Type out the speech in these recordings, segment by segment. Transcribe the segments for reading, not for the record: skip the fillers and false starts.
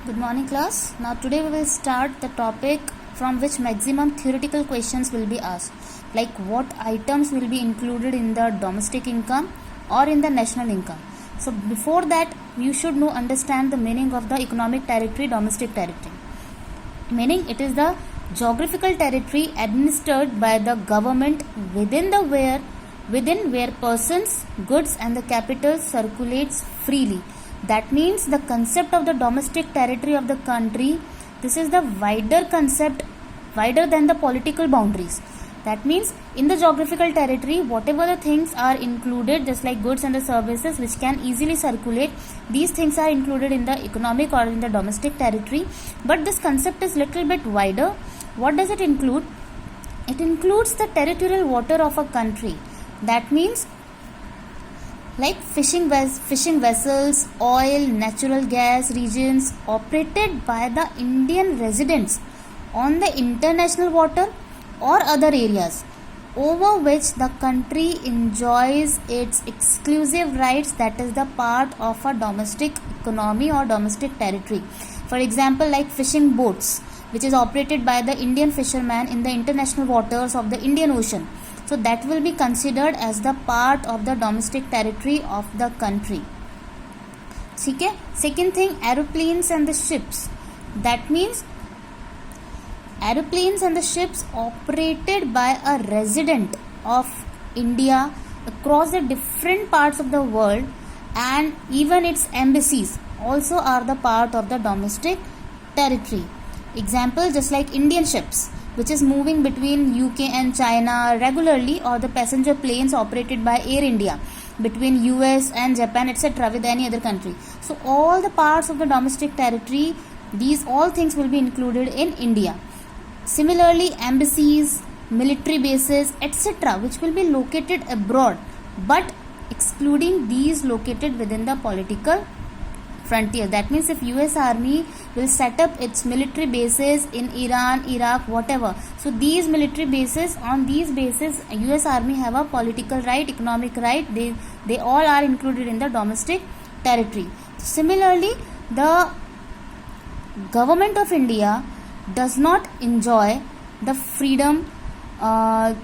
Good morning class. Now today we will start the topic from which maximum theoretical questions will be asked. Like what items will be included in the domestic income or in the national income. So before that you should understand the meaning of the economic territory, domestic territory. Meaning it is the geographical territory administered by the government within where persons, goods and the capital circulates freely. That means the concept of the domestic territory of the country, this is the wider concept, wider than the political boundaries. That means in the geographical territory, whatever the things are included, just like goods and the services which can easily circulate, these things are included in the economic or in the domestic territory. But this concept is little bit wider. What does it include? It includes the territorial water of a country. That means like fishing vessels, oil, natural gas regions operated by the Indian residents on the international water or other areas over which the country enjoys its exclusive rights, that is the part of a domestic economy or domestic territory. For example, like fishing boats which is operated by the Indian fishermen in the international waters of the Indian Ocean. So that will be considered as the part of the domestic territory of the country. Okay? Second thing, aeroplanes and the ships. That means aeroplanes and the ships operated by a resident of India across the different parts of the world, and even its embassies also are the part of the domestic territory. Example, just like Indian ships which is moving between UK and China regularly, or the passenger planes operated by Air India between US and Japan, etc. with any other country. So all the parts of the domestic territory, these all things will be included in India. Similarly, embassies, military bases, etc. which will be located abroad, but excluding these located within the political frontier. That means if US Army will set up its military bases in Iran, Iraq, whatever, so these military bases, on these bases US Army have a political right, economic right, they all are included in the domestic territory. Similarly, the government of India does not enjoy the freedom about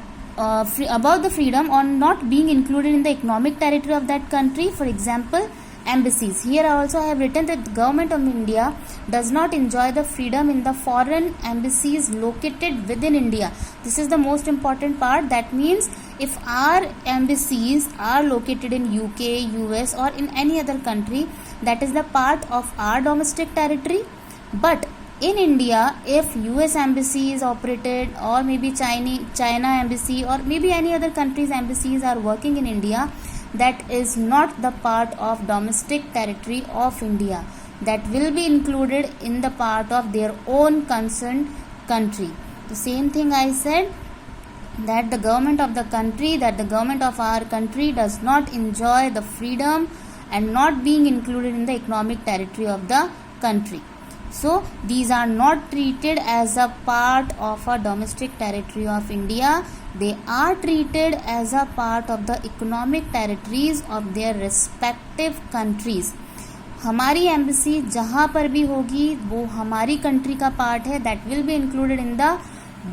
the freedom on not being included in the economic territory of that country. For example, embassies. Here I also have written that the government of India does not enjoy the freedom in the foreign embassies located within India. This is the most important part. That means if our embassies are located in UK, US or in any other country, that is the part of our domestic territory. But in India, if US embassy is operated, or maybe China embassy, or maybe any other country's embassies are working in India, that is not the part of domestic territory of India. That will be included in the part of their own concerned country. The same thing I said, that the government of the country, that the government of our country does not enjoy the freedom and not being included in the economic territory of the country. So these are not treated as a part of a domestic territory of India. They are treated as a part of the economic territories of their respective countries. हमारी embassy जहाँ पर भी होगी वो हमारी country का part है. That will be included in the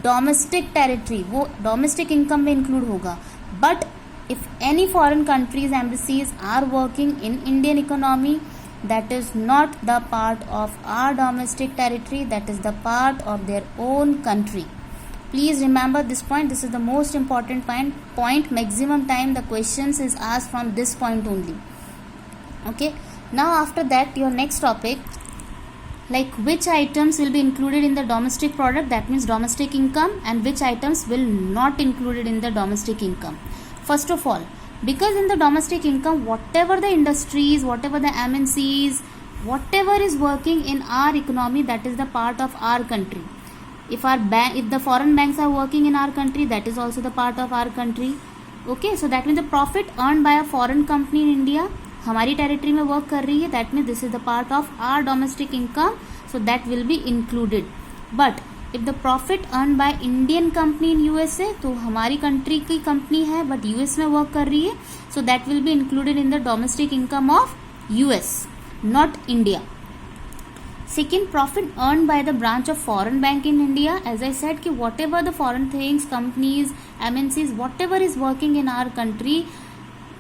domestic territory, वो डोमेस्टिक इनकम में इंक्लूड होगा. But if any foreign countries embassies are working in Indian economy, that is not the part of our domestic territory, that is the part of their own country. Please remember this point. This is the most important point. Maximum time the questions is asked from this point only. Okay, now after that your next topic, like which items will be included in the domestic product, that means domestic income, and which items will not included in the domestic income. First of all, because in the domestic income, whatever the industries, whatever the MNCs, whatever is working in our economy, that is the part of our country. If the foreign banks are working in our country, that is also the part of our country. Okay, so that means the profit earned by a foreign company in India, हमारी territory में work कर रही है, that means this is the part of our domestic income, so that will be included. But if the profit earned by Indian company in USA, तो हमारी country की company है but US में work कर रही है, so that will be included in the domestic income of US, not India. Second, profit earned by the branch of foreign bank in India. As I said कि whatever the foreign things, companies, MNCs, whatever is working in our country,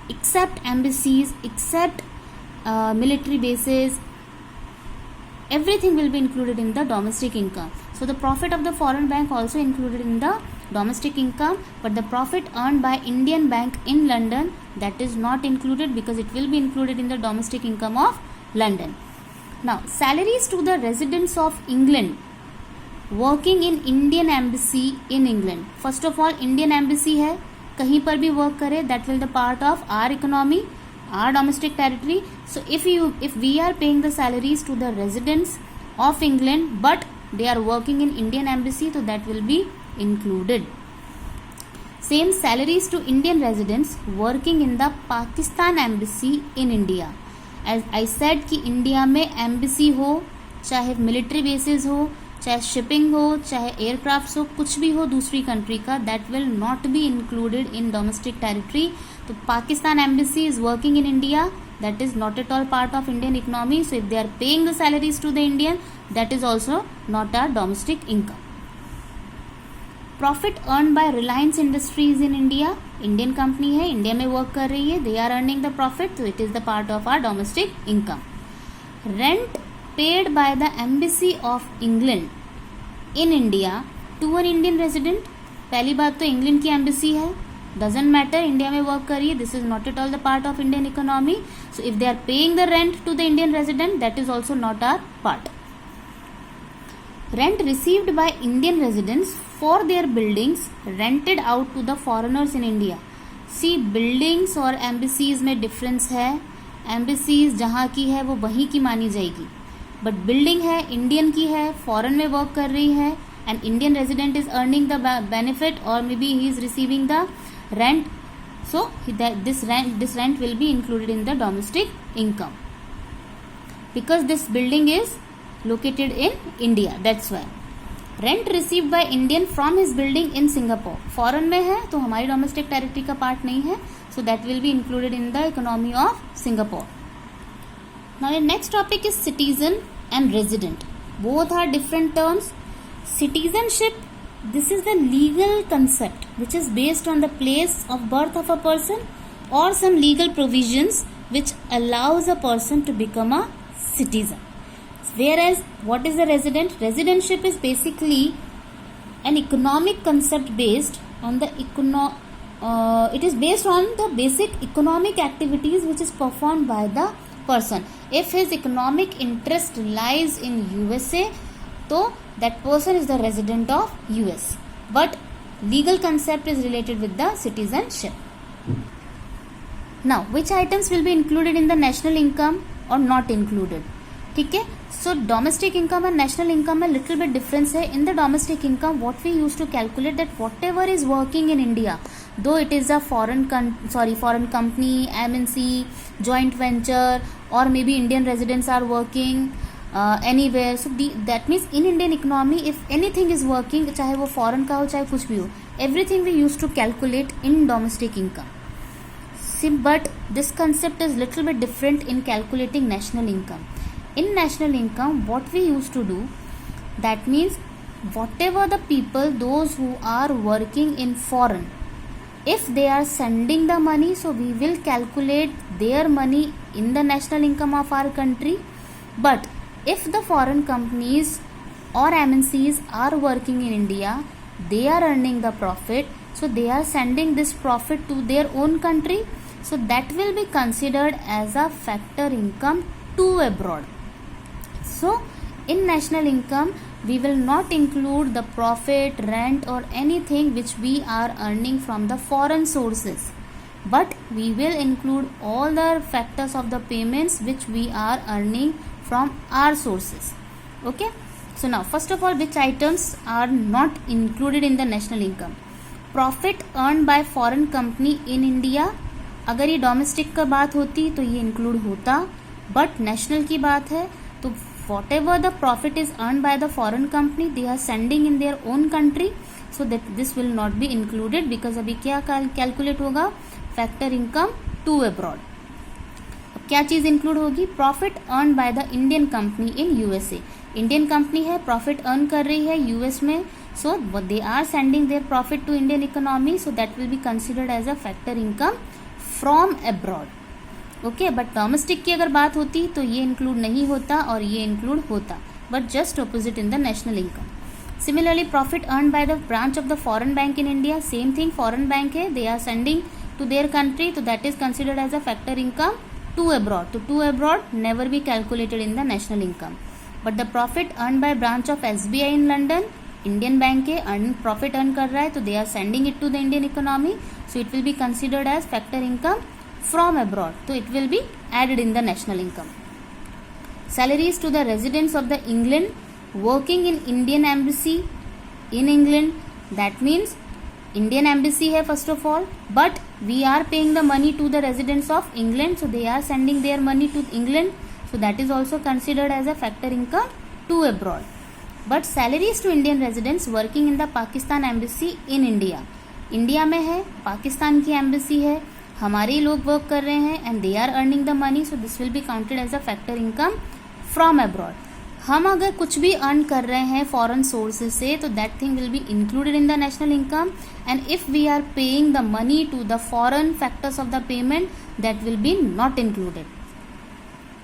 except embassies, except military bases, everything will be included in the domestic income. So the profit of the foreign bank also included in the domestic income, but the profit earned by Indian bank in London, that is not included because it will be included in the domestic income of London. Now, salaries to the residents of England working in Indian embassy in England. First of all, Indian embassy है, कहीं पर भी work करे, that will the part of our economy, our domestic territory. So if we are paying the salaries to the residents of England, but they are working in Indian embassy, so that will be included. Same salaries to Indian residents working in the Pakistan embassy in India. As I said कि India में embassy हो, चाहे military bases हो, चाहे shipping हो, चाहे aircraft हो, कुछ भी हो दूसरी कंट्री का, that will not be included in domestic territory. तो Pakistan embassy is working in India, that is not at all part of Indian economy. So if they are paying the salaries to the Indian, that is also not our domestic income. Profit earn by Reliance industries in India. Indian company है, India में work कर रही है, they are earning the profit, तो it is the part of our domestic income. Rent paid by the embassy of England in India to an Indian resident. पहली बात तो England की एम्बेसी है, डजेंट मैटर, इंडिया में work कर रही है, this is not at all the part of Indian economy. So if they are paying the rent to the Indian resident, that is also not our part. Rent received by Indian residents for their buildings rented out to the foreigners in India. See, buildings और embassies में difference है. Embassies जहाँ की है वो वहीं की मानी जाएगी, but building है Indian की है, foreign में work कर रही है, and Indian resident is earning the benefit or maybe he is receiving the rent. So this rent will be included in the domestic income because this building is located in India, that's why. Rent received by Indian from his building in Singapore. Foreign में है तो हमारी domestic territory का part नहीं है, so that will be included in the economy of Singapore. Now the next topic is citizen and resident. Both are different terms. Citizenship, this is the legal concept which is based on the place of birth of a person or some legal provisions which allows a person to become a citizen. Whereas what is a resident? Residentship is basically an economic concept based on the it is based on the basic economic activities which is performed by the person. If his economic interest lies in USA, so that person is the resident of US. But legal concept is related with the citizenship. Now, which items will be included in the national income or not included? ठीक है. So domestic income and national income में little bit difference है. In the domestic income, what we used to calculate that whatever is working in India, though it is a foreign company, MNC, joint venture, or maybe Indian residents are working anywhere. So that means in Indian economy, if anything is working, चाहे वो foreign का हो चाहे कुछ भी हो, everything we used to calculate in domestic income. But this concept is little bit different in calculating national income. In national income, what we used to do, that means whatever the people, those who are working in foreign, if they are sending the money, so we will calculate their money in the national income of our country. But if the foreign companies or MNCs are working in India, they are earning the profit, so they are sending this profit to their own country, so that will be considered as a factor income to abroad. So in national income, we will not include the profit, rent or anything which we are earning from the foreign sources, but we will include all the factors of the payments which we are earning from our sources. Okay, so now first of all, which items are not included in the national income? Profit earned by foreign company in India. अगर ये domestic का बात होती तो ये include होता, but national की बात है तो whatever the profit is earned by the foreign company, they are sending in their own country, so that this will not be included because अभी क्या कैलकुलेट होगा? Factor income to abroad. अब क्या चीज़ इंक्लूड होगी? Profit earn by the Indian company in USA. Indian company है, profit earn कर रही है यूएस में, so they are sending their profit to Indian economy, so that will be considered as a factor income from abroad. Okay, but domestic की अगर बात होती तो ये इंक्लूड नहीं होता और ये इंक्लूड होता, but just opposite in the national income. Similarly profit earn by the branch of the foreign bank in India, same thing, foreign bank है, they are sending to their country, तो that is considered as a factor income to abroad. तो to abroad never be calculated in the national income. But the profit earn by branch of SBI in London, Indian bank है, profit earn कर रहा है, तो they are sending it to the Indian economy, so it will be considered as factor income from abroad, तो it will be added in the national income. Salaries to the residents of the England working in Indian embassy in England, that means Indian embassy है first of all, but we are paying the money to the residents of England, so they are sending their money to England, so that is also considered as a factor income to abroad. But salaries to Indian residents working in the Pakistan embassy in India, India में है, पाकिस्तान की embassy है, हमारे ही लोग work कर रहे हैं and they are earning the money, so this will be counted as a factor income from abroad. हम अगर कुछ भी अर्न कर रहे हैं फॉरेन सोर्सेज से, तो that thing will be included in the national income, and if we are paying the money to the foreign factors of the payment, that will be not included.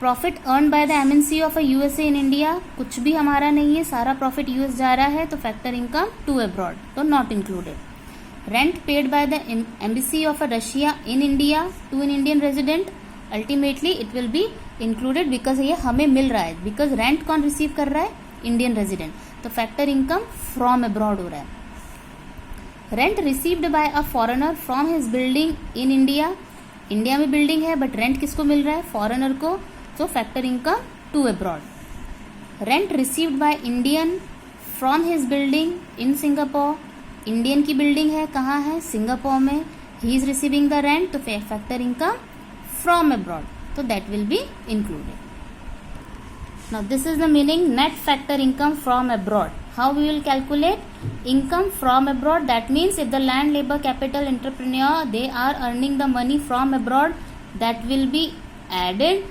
Profit earn by the MNC of a USA in India, कुछ भी हमारा नहीं है, सारा profit US जा रहा है, तो फैक्टर इनकम टू अब्रॉड, तो not included. Rent paid by the embassy of a Russia in India to an Indian resident, ultimately it will be included because ये हमें मिल रहा है, बिकॉज रेंट कौन रिसीव कर रहा है? इंडियन रेजिडेंट, तो फैक्टर इनकम फ्रॉम अब्रॉड हो रहा है। Rent received by a foreigner from his building in India, India में बिल्डिंग है बट रेंट किसको मिल रहा है? फॉरेनर को, तो factor income to abroad. Rent received by Indian from his building in Singapore, Indian की बिल्डिंग है, कहाँ है? सिंगापुर में, he is receiving the rent, तो factor income from abroad, so that will be included. Now this is the meaning net factor income from abroad. How we will calculate income from abroad? That means if the land labor capital entrepreneur, they are earning the money from abroad, that will be added,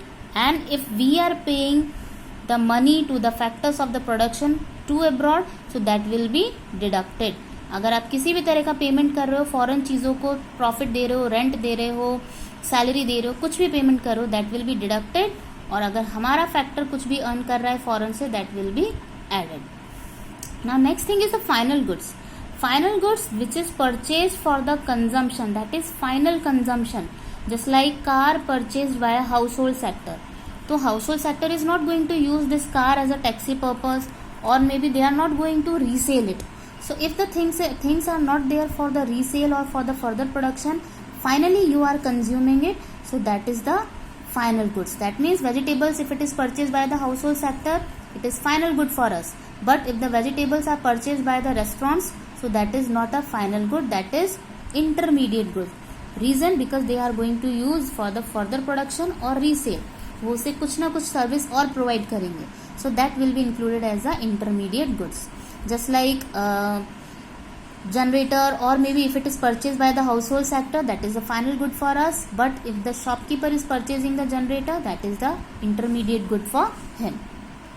and if we are paying the money to the factors of the production to abroad, so that will be deducted. अगर आप किसी भी तरह का payment कर रहे हो foreign चीज़ों को, प्रॉफिट दे रहे हो, रेंट दे रहे हो, सैलरी दे रहे हो, कुछ भी पेमेंट करो, दैट विल बी डिडक्टेड, और अगर हमारा फैक्टर कुछ भी अर्न कर रहा है फॉरेन से, that will be added. Now next thing is the final goods. Final goods which is purchase for the consumption, that is final consumption, just like car purchase by household sector. तो household sector is not going to use this car as a taxi purpose, और may be they are not going to resell it. So if the things are not there for the resale or for the further production, finally you are consuming it, so that is the final goods. That means vegetables, if it is purchased by the household sector, it is final good for us. But if the vegetables are purchased by the restaurants, so that is not a final good, that is intermediate good. Reason, because they are going to use for the further production or resale. वो उसे कुछ ना कुछ service और provide करेंगे, so that will be included as a intermediate goods. Just like generator, or maybe if it is purchased by the household sector, that is the final good for us, but if the shopkeeper is purchasing the generator, that is the intermediate good for him.